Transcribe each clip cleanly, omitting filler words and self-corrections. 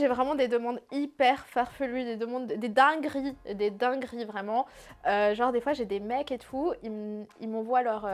J'ai vraiment des demandes hyper farfelues, des dingueries vraiment. Genre des fois j'ai des mecs et tout, ils m'envoient leur...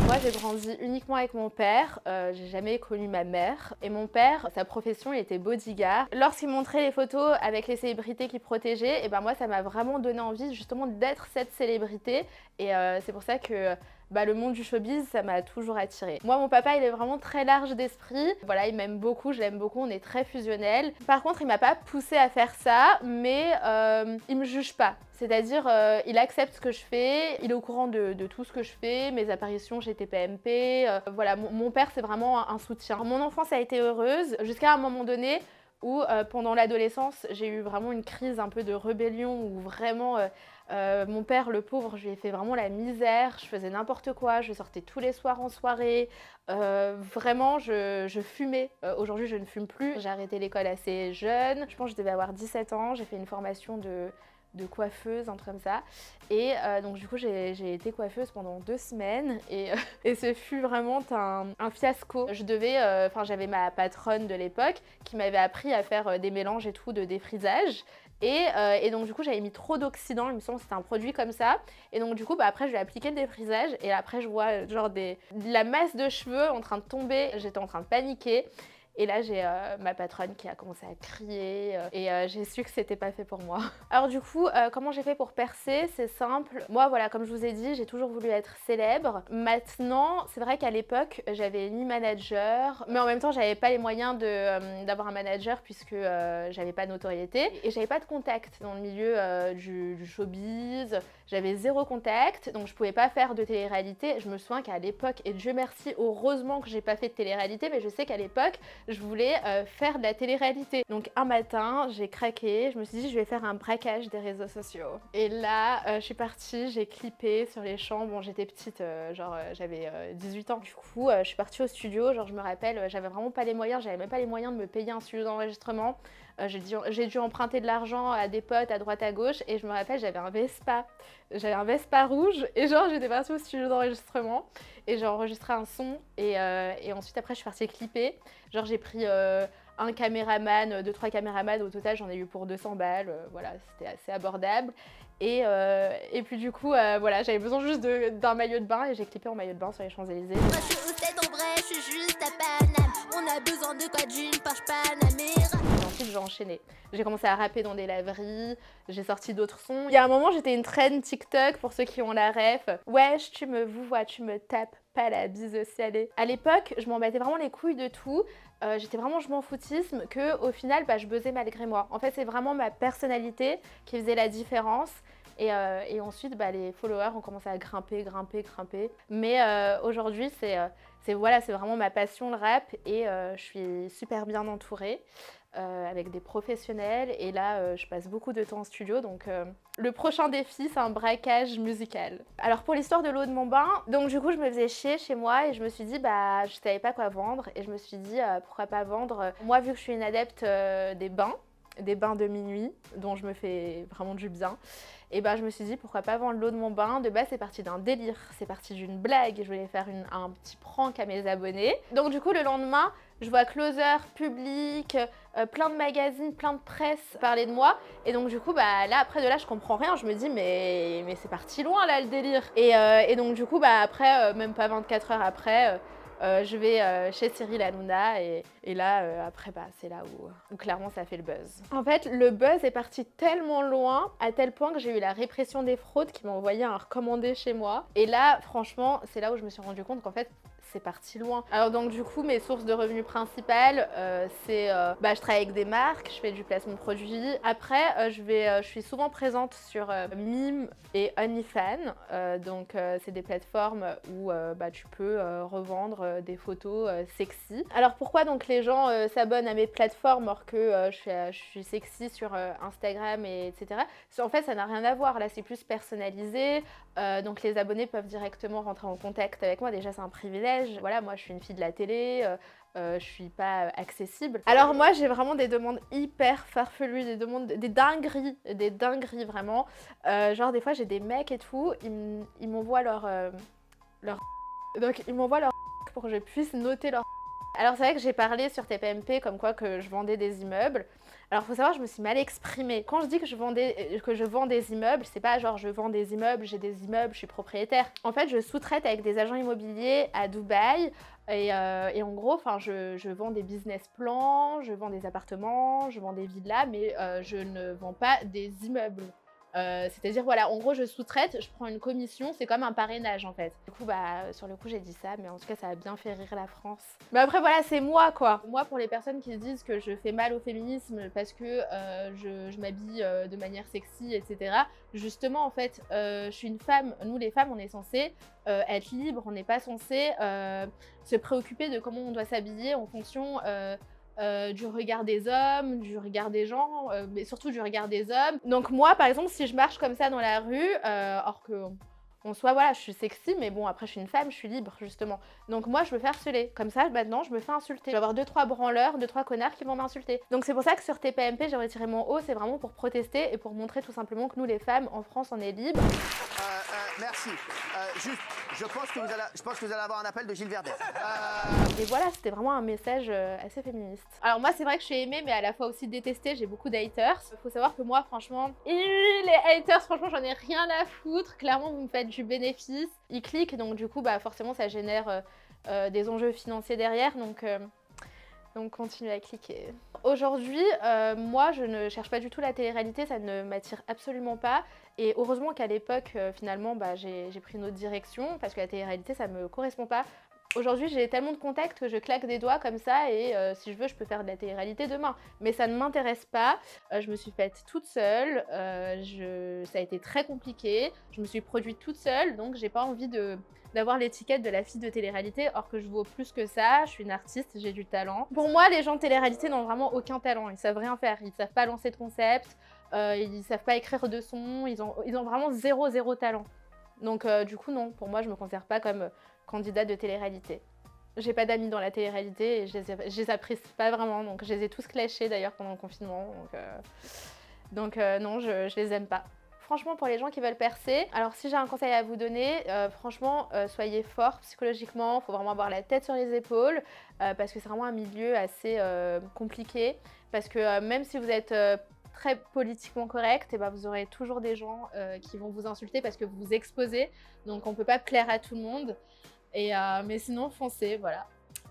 Moi j'ai grandi uniquement avec mon père, j'ai jamais connu ma mère. Et mon père, sa profession, il était bodyguard. Lorsqu'il montrait les photos avec les célébrités qu'il protégeait, et ben moi ça m'a vraiment donné envie justement d'être cette célébrité. Et c'est pour ça que le monde du showbiz, ça m'a toujours attirée. Moi, mon papa, il est vraiment très large d'esprit. Voilà, il m'aime beaucoup, je l'aime beaucoup, on est très fusionnels. Par contre, il m'a pas poussée à faire ça, mais il me juge pas. C'est-à-dire, il accepte ce que je fais, il est au courant de tout ce que je fais, mes apparitions chez TPMP. Voilà, mon père, c'est vraiment un soutien. Mon enfance a été heureuse jusqu'à un moment donné où, pendant l'adolescence, j'ai eu vraiment une crise un peu de rébellion où vraiment... mon père, le pauvre, je lui ai fait vraiment la misère, je faisais n'importe quoi, je sortais tous les soirs en soirée, vraiment je fumais. Aujourd'hui je ne fume plus, j'ai arrêté l'école assez jeune, je pense que je devais avoir 17 ans, j'ai fait une formation de coiffeuse, un truc comme ça. Et donc du coup j'ai été coiffeuse pendant 2 semaines et ce fut vraiment un fiasco. J'avais ma patronne de l'époque qui m'avait appris à faire des mélanges et tout de défrisage. Et donc du coup j'avais mis trop d'oxydants, il me semble que c'était un produit comme ça. Et donc du coup après je lui ai appliqué le défrisage et après je vois genre de la masse de cheveux en train de tomber, j'étais en train de paniquer. Et là j'ai ma patronne qui a commencé à crier et j'ai su que c'était pas fait pour moi. Alors du coup comment j'ai fait pour percer? C'est simple. Moi voilà, comme je vous ai dit, j'ai toujours voulu être célèbre. Maintenant c'est vrai qu'à l'époque j'avais ni manager, mais en même temps j'avais pas les moyens d'avoir un manager puisque j'avais pas de notoriété et j'avais pas de contact dans le milieu du showbiz. J'avais 0 contact, donc je pouvais pas faire de télé-réalité. Je me souviens qu'à l'époque, et Dieu merci, heureusement que j'ai pas fait de télé-réalité, mais je sais qu'à l'époque, je voulais faire de la télé-réalité. Donc un matin, j'ai craqué, je me suis dit je vais faire un braquage des réseaux sociaux. Et là, je suis partie, j'ai clippé sur les champs. Bon, j'étais petite, j'avais 18 ans. Du coup, je suis partie au studio, genre je me rappelle, j'avais vraiment pas les moyens, j'avais même pas les moyens de me payer un studio d'enregistrement. J'ai dû emprunter de l'argent à des potes à droite à gauche et je me rappelle j'avais un Vespa. J'avais un Vespa rouge et genre j'étais partie au studio d'enregistrement et j'ai enregistré un son et ensuite après je suis partie clipper. Genre j'ai pris un caméraman, 2-3 caméramans, au total j'en ai eu pour 200 balles, voilà c'était assez abordable. Et puis du coup voilà, j'avais besoin juste d'un maillot de bain et j'ai clippé en maillot de bain sur les Champs-Élysées. Moi je suis au stade en vrai, je suis juste à Paname. On a besoin de quoi d'une Porsche Panamera. Ensuite j'ai enchaîné. J'ai commencé à rapper dans des laveries, j'ai sorti d'autres sons. Il y a un moment j'étais une trend TikTok pour ceux qui ont la ref. Wesh tu me vois, tu me tapes pas la bise au ciel. À l'époque je m'en battais vraiment les couilles de tout. J'étais vraiment je m'en foutisme que au final je buzzais malgré moi. En fait c'est vraiment ma personnalité qui faisait la différence. Et ensuite les followers ont commencé à grimper. Mais aujourd'hui c'est vraiment ma passion le rap et je suis super bien entourée. Avec des professionnels et là je passe beaucoup de temps en studio donc le prochain défi c'est un braquage musical. Alors pour l'histoire de l'eau de mon bain, donc du coup je me faisais chier chez moi et je me suis dit je savais pas quoi vendre et je me suis dit pourquoi pas vendre. Moi vu que je suis une adepte des bains de minuit dont je me fais vraiment du bien. Et je me suis dit pourquoi pas vendre l'eau de mon bain. De base c'est parti d'un délire, c'est parti d'une blague, je voulais faire un petit prank à mes abonnés. Donc du coup le lendemain je vois Closer, Public, plein de magazines, plein de presse parler de moi. Et donc du coup là après de là je comprends rien, je me dis mais c'est parti loin là le délire. Et donc du coup après même pas 24 heures après je vais chez Cyril Hanouna et là après c'est là où clairement ça fait le buzz. En fait le buzz est parti tellement loin à tel point que j'ai eu la répression des fraudes qui m'a envoyé un recommandé chez moi. Et là franchement c'est là où je me suis rendu compte qu'en fait c'est parti loin. Alors donc du coup mes sources de revenus principales c'est je travaille avec des marques, je fais du placement de produits. Après je suis souvent présente sur Mime et OnlyFans. Donc c'est des plateformes où tu peux revendre des photos sexy. Alors pourquoi donc les gens s'abonnent à mes plateformes alors que je suis sexy sur Instagram etc. En fait ça n'a rien à voir, là c'est plus personnalisé. Donc les abonnés peuvent directement rentrer en contact avec moi, déjà c'est un privilège. Voilà, moi je suis une fille de la télé, je suis pas accessible. Alors moi j'ai vraiment des demandes hyper farfelues, des dingueries vraiment. Genre des fois j'ai des mecs et tout, ils m'envoient leur Donc ils m'envoient leur pour que je puisse noter leur. Alors c'est vrai que j'ai parlé sur TPMP comme quoi que je vendais des immeubles. Alors faut savoir, je me suis mal exprimée. Quand je dis que je vends des immeubles, c'est pas genre je vends des immeubles, j'ai des immeubles, je suis propriétaire. En fait, je sous-traite avec des agents immobiliers à Dubaï. Et en gros, enfin, je vends des business plans, je vends des appartements, je vends des villas, mais je ne vends pas des immeubles. C'est-à-dire, voilà, en gros, je sous-traite, je prends une commission, c'est comme un parrainage en fait. Du coup, bah, sur le coup, j'ai dit ça, mais en tout cas, ça a bien fait rire la France. Mais après, voilà, c'est moi quoi. Moi, pour les personnes qui se disent que je fais mal au féminisme parce que je m'habille de manière sexy, etc. Justement, en fait, je suis une femme. Nous, les femmes, on est censées être libres, on n'est pas censé se préoccuper de comment on doit s'habiller en fonction du regard des hommes, du regard des gens, mais surtout du regard des hommes. Donc moi, par exemple, si je marche comme ça dans la rue, or que en soi, voilà, je suis sexy, mais bon, après, je suis une femme, je suis libre, justement. Donc moi, je me fais harceler. Comme ça, maintenant, je me fais insulter. Je vais avoir 2-3 branleurs, 2-3 connards qui vont m'insulter. Donc c'est pour ça que sur TPMP, j'ai retiré mon haut, c'est vraiment pour protester et pour montrer tout simplement que nous, les femmes, en France, on est libres. Merci. Juste, je pense que vous allez avoir un appel de Gilles Verdez. Et voilà, c'était vraiment un message assez féministe. Alors moi, c'est vrai que je suis aimée, mais à la fois aussi détestée. J'ai beaucoup de haters. Faut savoir que moi, franchement, les haters, franchement, j'en ai rien à foutre. Clairement, vous me faites du bénéfice. Ils cliquent, donc du coup, bah forcément, ça génère des enjeux financiers derrière. Donc continuez à cliquer. Aujourd'hui, moi, je ne cherche pas du tout la télé-réalité, ça ne m'attire absolument pas. Et heureusement qu'à l'époque, finalement, bah, j'ai pris une autre direction, parce que la télé-réalité, ça me correspond pas. Aujourd'hui, j'ai tellement de contacts que je claque des doigts comme ça et si je veux, je peux faire de la télé-réalité demain. Mais ça ne m'intéresse pas. Je me suis faite toute seule. Ça a été très compliqué. Je me suis produite toute seule, donc j'ai pas envie d'avoir l'étiquette de la fille de télé-réalité, or que je vaux plus que ça. Je suis une artiste, j'ai du talent. Pour moi, les gens de télé-réalité n'ont vraiment aucun talent. Ils savent rien faire. Ils savent pas lancer de concept. Ils savent pas écrire de son. Ils ont vraiment zéro talent. Donc du coup, non. Pour moi, je me considère pas comme candidate de télé-réalité. J'ai pas d'amis dans la télé-réalité et je les apprécie pas vraiment, donc je les ai tous clashés d'ailleurs pendant le confinement, donc non, je les aime pas. Franchement, pour les gens qui veulent percer, alors si j'ai un conseil à vous donner, franchement, soyez fort psychologiquement, faut vraiment avoir la tête sur les épaules, parce que c'est vraiment un milieu assez compliqué, parce que même si vous êtes très politiquement correct, et ben vous aurez toujours des gens qui vont vous insulter parce que vous vous exposez, donc on peut pas plaire à tout le monde. Mais sinon, foncez, voilà.